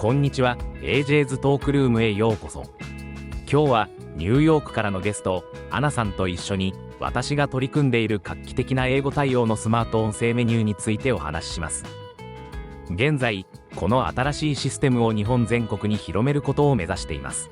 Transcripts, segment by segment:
こんにちは、AJ's トークルームへようこそ。今日はニューヨークからのゲスト、アナさんと一緒に私が取り組んでいる画期的な英語対応のスマート音声メニューについてお話しします。現在、この新しいシステムを日本全国に広めることを目指しています。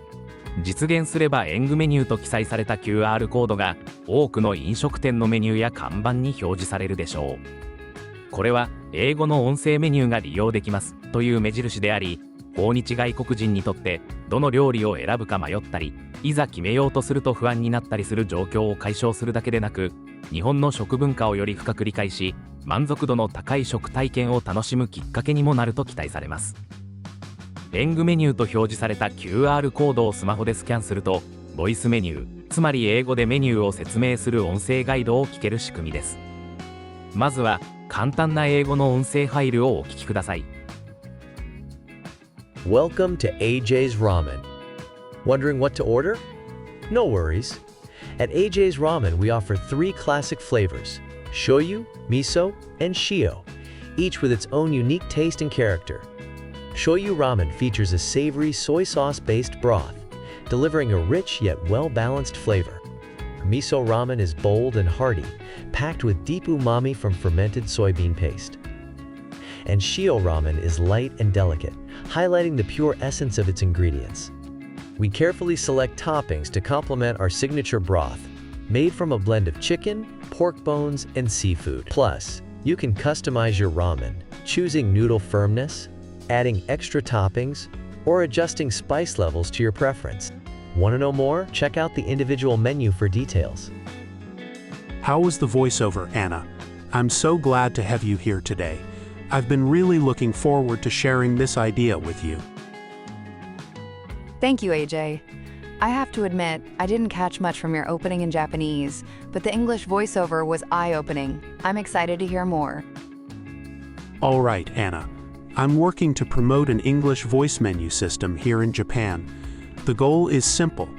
実現すればエングメニューと記載された QR コードが多くの飲食店のメニューや看板に表示されるでしょう。これは英語の音声メニューが利用できますという目印であり、訪日外国人にとってどの料理を選ぶか迷ったり、いざ決めようとすると不安になったりする状況を解消するだけでなく、日本の食文化をより深く理解し、満足度の高い食体験を楽しむきっかけにもなると期待されます。エングメニューと表示された QR コードをスマホでスキャンすると、ボイスメニュー、つまり英語でメニューを説明する音声ガイドを聞ける仕組みです。まずは簡単な英語の音声ファイルをお聞きください。Welcome to AJ's Ramen. Wondering what to order? No worries. At AJ's Ramen, we offer 3 classic flavors: shoyu, miso, and shio, each with its own unique taste and character. Shoyu ramen features a savory soy sauce-based broth, delivering a rich yet well-balanced flavor. Miso ramen is bold and hearty, packed with deep umami from fermented soybean paste. And shio ramen is light and delicate, highlighting the pure essence of its ingredients. We carefully select toppings to complement our signature broth, made from a blend of chicken, pork bones, and seafood. Plus, you can customize your ramen, choosing noodle firmness, adding extra toppings, or adjusting spice levels to your preference. Want to know more? Check out the individual menu for details. How was the voiceover, Anna? I'm so glad to have you here today. I've been really looking forward to sharing this idea with you. Thank you, AJ. I have to admit, I didn't catch much from your opening in Japanese, but the English voiceover was eye-opening. I'm excited to hear more. All right, Anna. I'm working to promote an English voice menu system here in Japan. The goal is simple: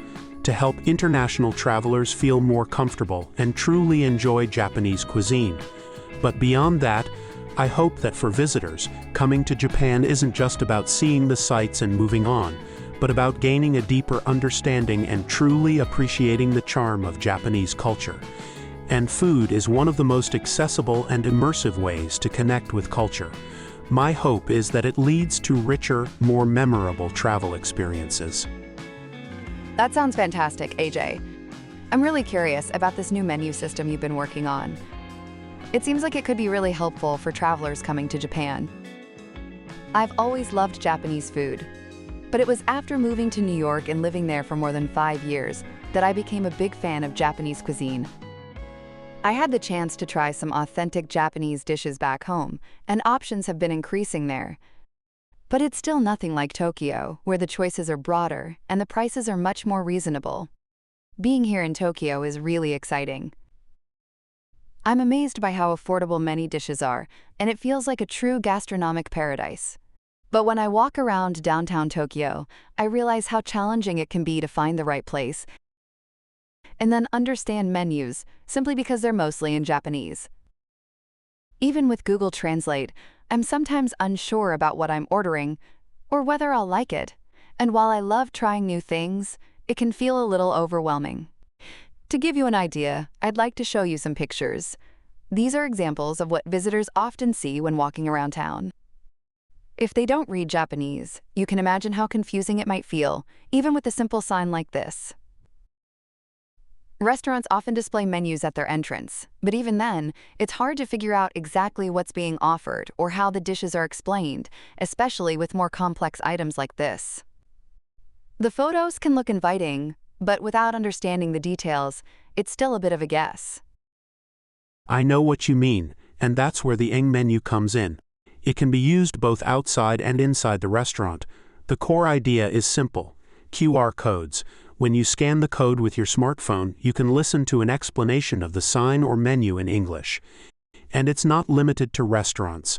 to help international travelers feel more comfortable and truly enjoy Japanese cuisine. But beyond that, I hope that for visitors, coming to Japan isn't just about seeing the sights and moving on, but about gaining a deeper understanding and truly appreciating the charm of Japanese culture. And food is one of the most accessible and immersive ways to connect with culture. My hope is that it leads to richer, more memorable travel experiences. That sounds fantastic, AJ. I'm really curious about this new menu system you've been working on. It seems like it could be really helpful for travelers coming to Japan. I've always loved Japanese food, but it was after moving to New York and living there for more than 5 years that I became a big fan of Japanese cuisine. I had the chance to try some authentic Japanese dishes back home, and options have been increasing there. But it's still nothing like Tokyo, where the choices are broader and the prices are much more reasonable. Being here in Tokyo is really exciting. I'm amazed by how affordable many dishes are, and it feels like a true gastronomic paradise. But when I walk around downtown Tokyo, I realize how challenging it can be to find the right place and then understand menus, simply because they're mostly in Japanese. Even with Google Translate, I'm sometimes unsure about what I'm ordering or whether I'll like it. And while I love trying new things, it can feel a little overwhelming. To give you an idea, I'd like to show you some pictures. These are examples of what visitors often see when walking around town. If they don't read Japanese, you can imagine how confusing it might feel, even with a simple sign like this. Restaurants often display menus at their entrance, but even then, it's hard to figure out exactly what's being offered or how the dishes are explained, especially with more complex items like this. The photos can look inviting, but without understanding the details, it's still a bit of a guess. I know what you mean, and that's where the Eng Menu comes in. It can be used both outside and inside the restaurant. The core idea is simple: QR codes. When you scan the code with your smartphone, you can listen to an explanation of the sign or menu in English. And it's not limited to restaurants.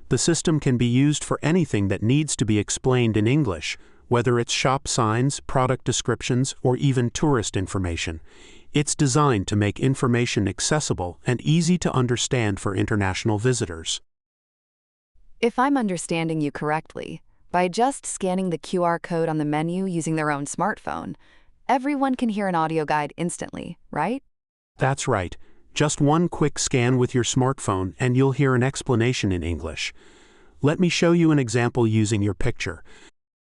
The system can be used for anything that needs to be explained in English, whether it's shop signs, product descriptions, or even tourist information. It's designed to make information accessible and easy to understand for international visitors. If I'm understanding you correctly, By just scanning the QR code on the menu using their own smartphone, everyone can hear an audio guide instantly, right? That's right. Just one quick scan with your smartphone and you'll hear an explanation in English. Let me show you an example using your picture.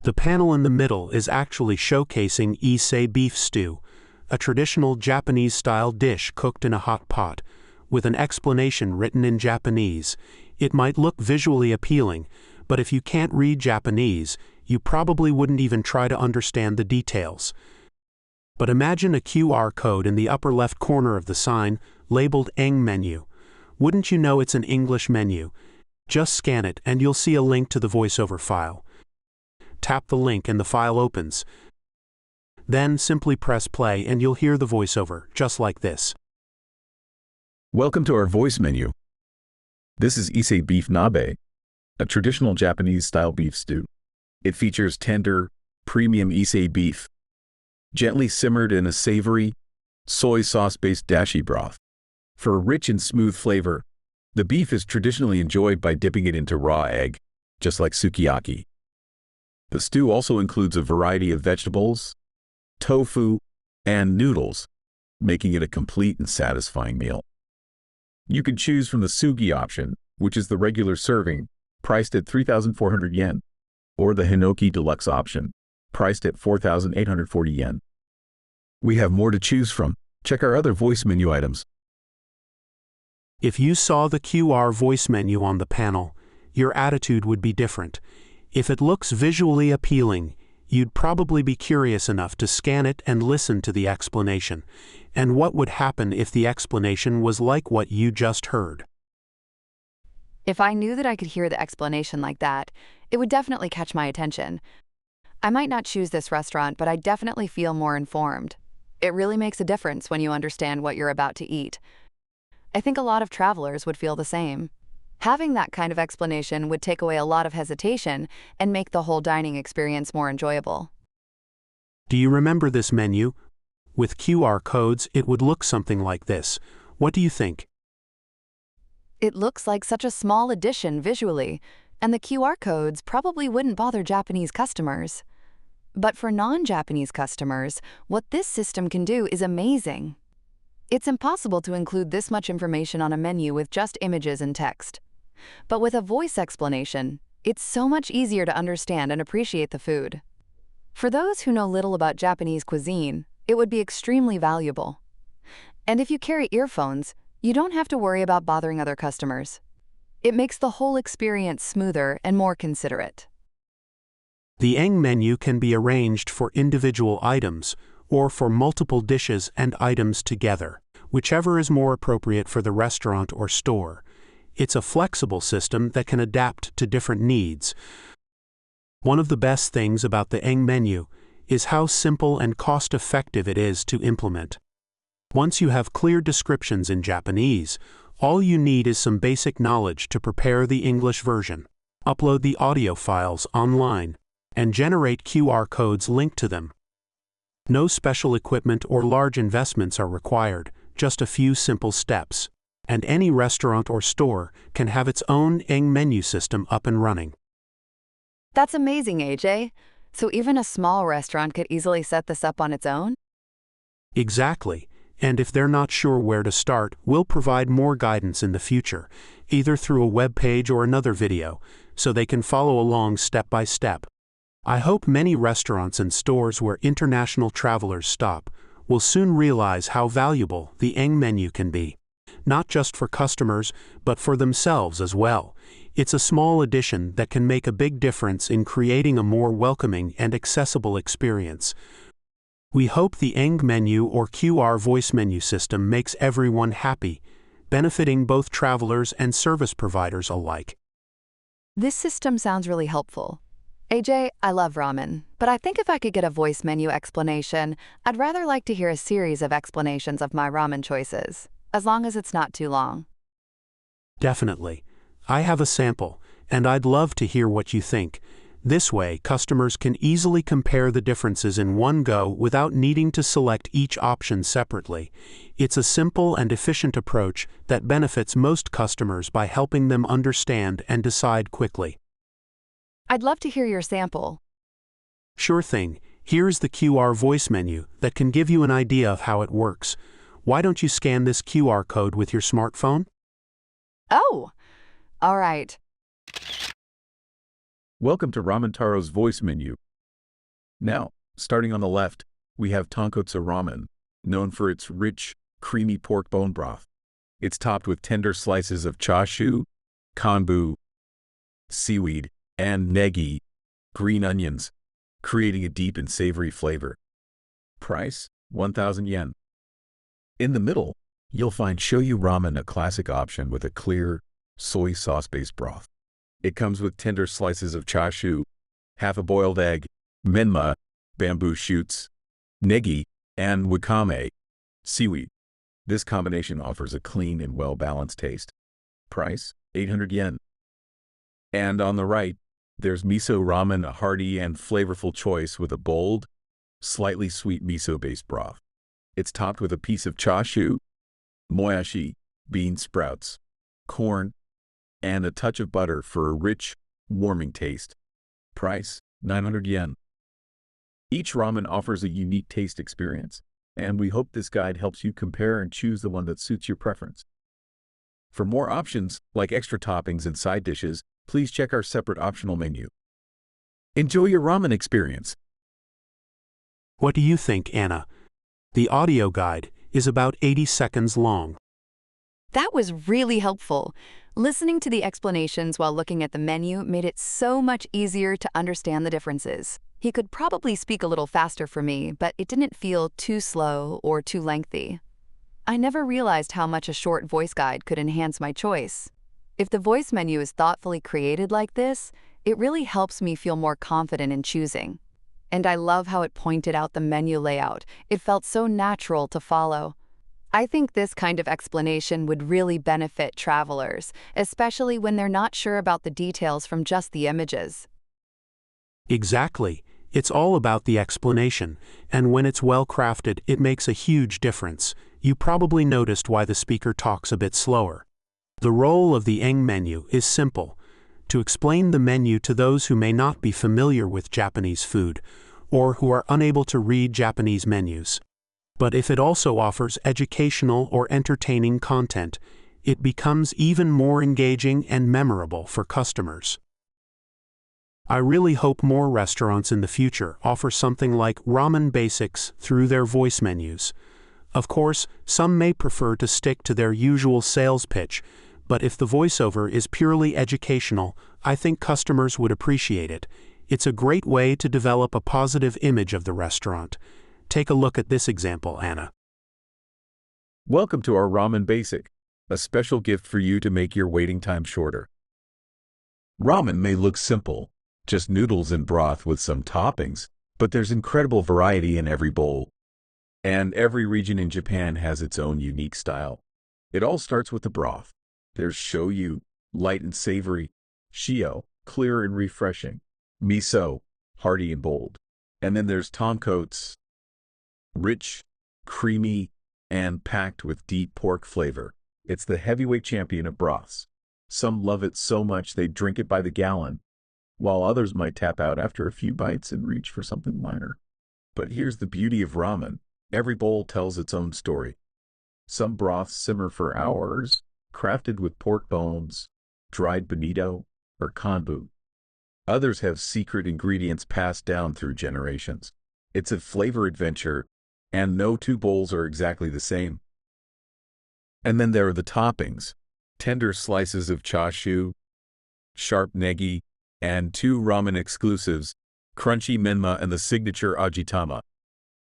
The panel in the middle is actually showcasing ise beef stew, a traditional Japanese-style dish cooked in a hot pot, with an explanation written in Japanese. It might look visually appealing, but if you can't read Japanese, you probably wouldn't even try to understand the details. But imagine a QR code in the upper left corner of the sign, labeled Eng Menu. Wouldn't you know it's an English menu? Just scan it and you'll see a link to the voiceover file. Tap the link and the file opens. Then simply press play and you'll hear the voiceover, just like this. Welcome to our voice menu. This is ise beef nabe, a traditional Japanese-style beef stew. It features tender, premium ise beef, gently simmered in a savory, soy sauce-based dashi broth. For a rich and smooth flavor, the beef is traditionally enjoyed by dipping it into raw egg, just like sukiyaki. The stew also includes a variety of vegetables, tofu, and noodles, making it a complete and satisfying meal. You can choose from the sugi option, which is the regular serving, priced at 3,400 yen, or the Hinoki Deluxe option, priced at 4,840 yen. We have more to choose from. Check our other voice menu items. If you saw the QR voice menu on the panel, your attitude would be different. If it looks visually appealing, you'd probably be curious enough to scan it and listen to the explanation. And what would happen if the explanation was like what you just heard? If I knew that I could hear the explanation like that, it would definitely catch my attention. I might not choose this restaurant, but I definitely feel more informed. It really makes a difference when you understand what you're about to eat. I think a lot of travelers would feel the same. Having that kind of explanation would take away a lot of hesitation and make the whole dining experience more enjoyable. Do you remember this menu? With QR codes, it would look something like this. What do you think? It looks like such a small addition visually, and the QR codes probably wouldn't bother Japanese customers. But for non-Japanese customers, what this system can do is amazing. It's impossible to include this much information on a menu with just images and text. But with a voice explanation, it's so much easier to understand and appreciate the food. For those who know little about Japanese cuisine, it would be extremely valuable. And if you carry earphones, you don't have to worry about bothering other customers. It makes the whole experience smoother and more considerate. The Eng menu can be arranged for individual items or for multiple dishes and items together, whichever is more appropriate for the restaurant or store. It's a flexible system that can adapt to different needs. One of the best things about the Eng menu is how simple and cost-effective it is to implement. Once you have clear descriptions in Japanese, all you need is some basic knowledge to prepare the English version, upload the audio files online, and generate QR codes linked to them. No special equipment or large investments are required, just a few simple steps, and any restaurant or store can have its own Eng menu system up and running. That's amazing, AJ. So even a small restaurant could easily set this up on its own? Exactly. And if they're not sure where to start, we'll provide more guidance in the future, either through a web page or another video, so they can follow along step by step. I hope many restaurants and stores where international travelers stop will soon realize how valuable the Eng menu can be, not just for customers, but for themselves as well. It's a small addition that can make a big difference in creating a more welcoming and accessible experience. We hope the Eng menu or QR voice menu system makes everyone happy, benefiting both travelers and service providers alike. This system sounds really helpful. AJ, I love ramen, but I think if I could get a voice menu explanation, I'd rather like to hear a series of explanations of my ramen choices, as long as it's not too long. Definitely. I have a sample, and I'd love to hear what you think. This way, customers can easily compare the differences in one go without needing to select each option separately. It's a simple and efficient approach that benefits most customers by helping them understand and decide quickly. I'd love to hear your sample. Sure thing. Here's the QR voice menu that can give you an idea of how it works. Why don't you scan this QR code with your smartphone? Oh, all right. Welcome to Ramen Taro's voice menu. Now, starting on the left, we have tonkotsu ramen, known for its rich, creamy pork bone broth. It's topped with tender slices of chashu, konbu, seaweed, and negi, green onions, creating a deep and savory flavor. Price, 1,000 yen. In the middle, you'll find shoyu ramen, a classic option with a clear, soy sauce-based broth. It comes with tender slices of chashu, half a boiled egg, menma, bamboo shoots, negi, and wakame, seaweed. This combination offers a clean and well-balanced taste. Price, 800 yen. And on the right, there's miso ramen, a hearty and flavorful choice with a bold, slightly sweet miso-based broth. It's topped with a piece of chashu, moyashi, bean sprouts, corn, and a touch of butter for a rich, warming taste. Price, 900 yen. Each ramen offers a unique taste experience, and we hope this guide helps you compare and choose the one that suits your preference. For more options, like extra toppings and side dishes, please check our separate optional menu. Enjoy your ramen experience. What do you think, Anna? The audio guide is about 80 seconds long. That was really helpful. Listening to the explanations while looking at the menu made it so much easier to understand the differences. He could probably speak a little faster for me, but it didn't feel too slow or too lengthy. I never realized how much a short voice guide could enhance my choice. If the voice menu is thoughtfully created like this, it really helps me feel more confident in choosing. And I love how it pointed out the menu layout. It felt so natural to follow. I think this kind of explanation would really benefit travelers, especially when they're not sure about the details from just the images. Exactly. It's all about the explanation, and when it's well crafted, it makes a huge difference. You probably noticed why the speaker talks a bit slower. The role of the Eng Menu is simple: to explain the menu to those who may not be familiar with Japanese food, or who are unable to read Japanese menus. But if it also offers educational or entertaining content, it becomes even more engaging and memorable for customers. I really hope more restaurants in the future offer something like ramen basics through their voice menus. Of course, some may prefer to stick to their usual sales pitch, but if the voiceover is purely educational, I think customers would appreciate it. It's a great way to develop a positive image of the restaurant. Take a look at this example, Anna. Welcome to our Ramen Basic, a special gift for you to make your waiting time shorter. Ramen may look simple, just noodles and broth with some toppings, but there's incredible variety in every bowl. And every region in Japan has its own unique style. It all starts with the broth. There's shoyu, light and savory; shio, clear and refreshing; miso, hearty and bold. And then there's tonkotsu, rich, creamy, and packed with deep pork flavor. It's the heavyweight champion of broths. Some love it so much they drink it by the gallon, while others might tap out after a few bites and reach for something lighter. But here's the beauty of ramen. Every bowl tells its own story. Some broths simmer for hours, crafted with pork bones, dried bonito, or konbu. Others have secret ingredients passed down through generations. It's a flavor adventure, and no two bowls are exactly the same. And then there are the toppings: tender slices of chashu, sharp negi, and two ramen exclusives, crunchy menma and the signature ajitama,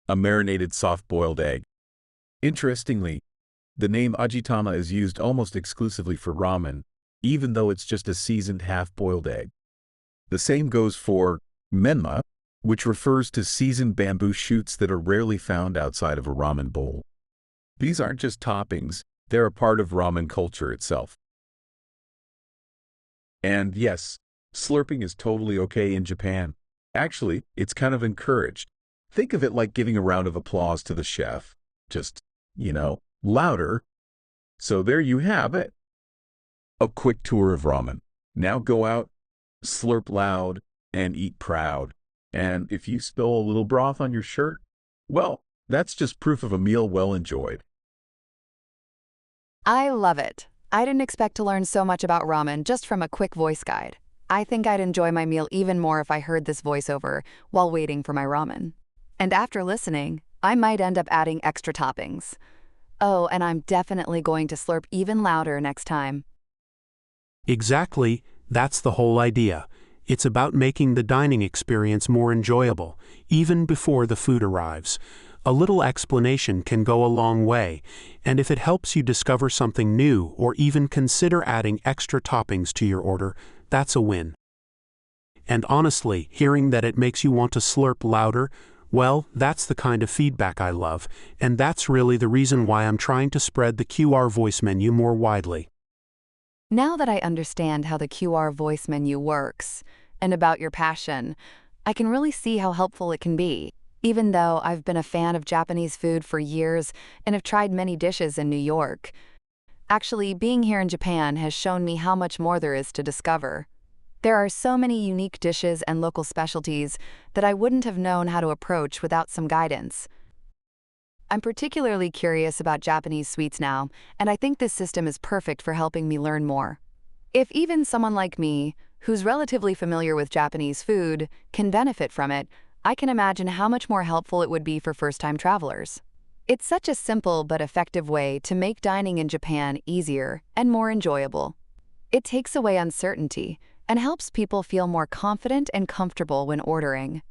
a marinated soft-boiled egg. Interestingly, the name ajitama is used almost exclusively for ramen, even though it's just a seasoned half-boiled egg. The same goes for menma, which refers to seasoned bamboo shoots that are rarely found outside of a ramen bowl. These aren't just toppings, they're a part of ramen culture itself. And yes, slurping is totally okay in Japan. Actually, it's kind of encouraged. Think of it like giving a round of applause to the chef. Just, louder. So there you have it. A quick tour of ramen. Now go out, slurp loud, and eat proud. And if you spill a little broth on your shirt, well, that's just proof of a meal well enjoyed. I love it. I didn't expect to learn so much about ramen just from a quick voice guide. I think I'd enjoy my meal even more if I heard this voiceover while waiting for my ramen. And after listening, I might end up adding extra toppings. Oh, and I'm definitely going to slurp even louder next time. Exactly, that's the whole idea. It's about making the dining experience more enjoyable, even before the food arrives. A little explanation can go a long way, and if it helps you discover something new or even consider adding extra toppings to your order, that's a win. And honestly, hearing that it makes you want to slurp louder, well, that's the kind of feedback I love, and that's really the reason why I'm trying to spread the QR voice menu more widely. Now that I understand how the QR voice menu works, and about your passion, I can really see how helpful it can be. Even though I've been a fan of Japanese food for years and have tried many dishes in New York. Actually, being here in Japan has shown me how much more there is to discover. There are so many unique dishes and local specialties that I wouldn't have known how to approach without some guidance. I'm particularly curious about Japanese sweets now, and I think this system is perfect for helping me learn more. If even someone like me, who's relatively familiar with Japanese food, can benefit from it, I can imagine how much more helpful it would be for first-time travelers. It's such a simple but effective way to make dining in Japan easier and more enjoyable. It takes away uncertainty and helps people feel more confident and comfortable when ordering.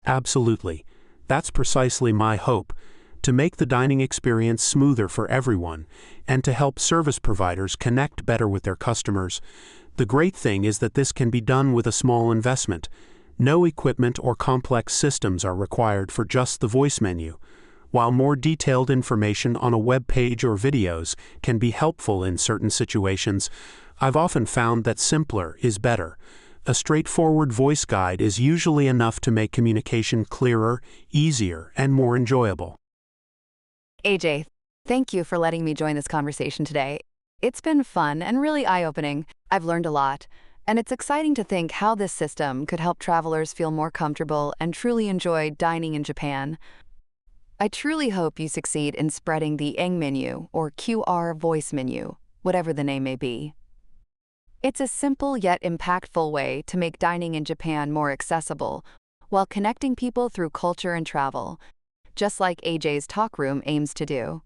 Absolutely. That's precisely my hope, to make the dining experience smoother for everyone and to help service providers connect better with their customers. The great thing is that this can be done with a small investment. No equipment or complex systems are required for just the voice menu. While more detailed information on a web page or videos can be helpful in certain situations, I've often found that simpler is better. A straightforward voice guide is usually enough to make communication clearer, easier, and more enjoyable. AJ, thank you for letting me join this conversation today. It's been fun and really eye-opening. I've learned a lot. And it's exciting to think how this system could help travelers feel more comfortable and truly enjoy dining in Japan. I truly hope you succeed in spreading the Eng Menu or QR voice menu, whatever the name may be. It's a simple yet impactful way to make dining in Japan more accessible while connecting people through culture and travel, just like AJ's Talk Room aims to do.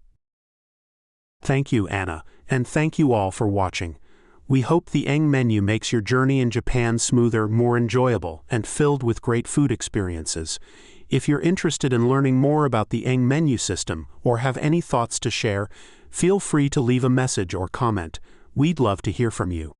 Thank you, Anna, and thank you all for watching. We hope the Eng Menu makes your journey in Japan smoother, more enjoyable, and filled with great food experiences. If you're interested in learning more about the Eng Menu system or have any thoughts to share, feel free to leave a message or comment. We'd love to hear from you.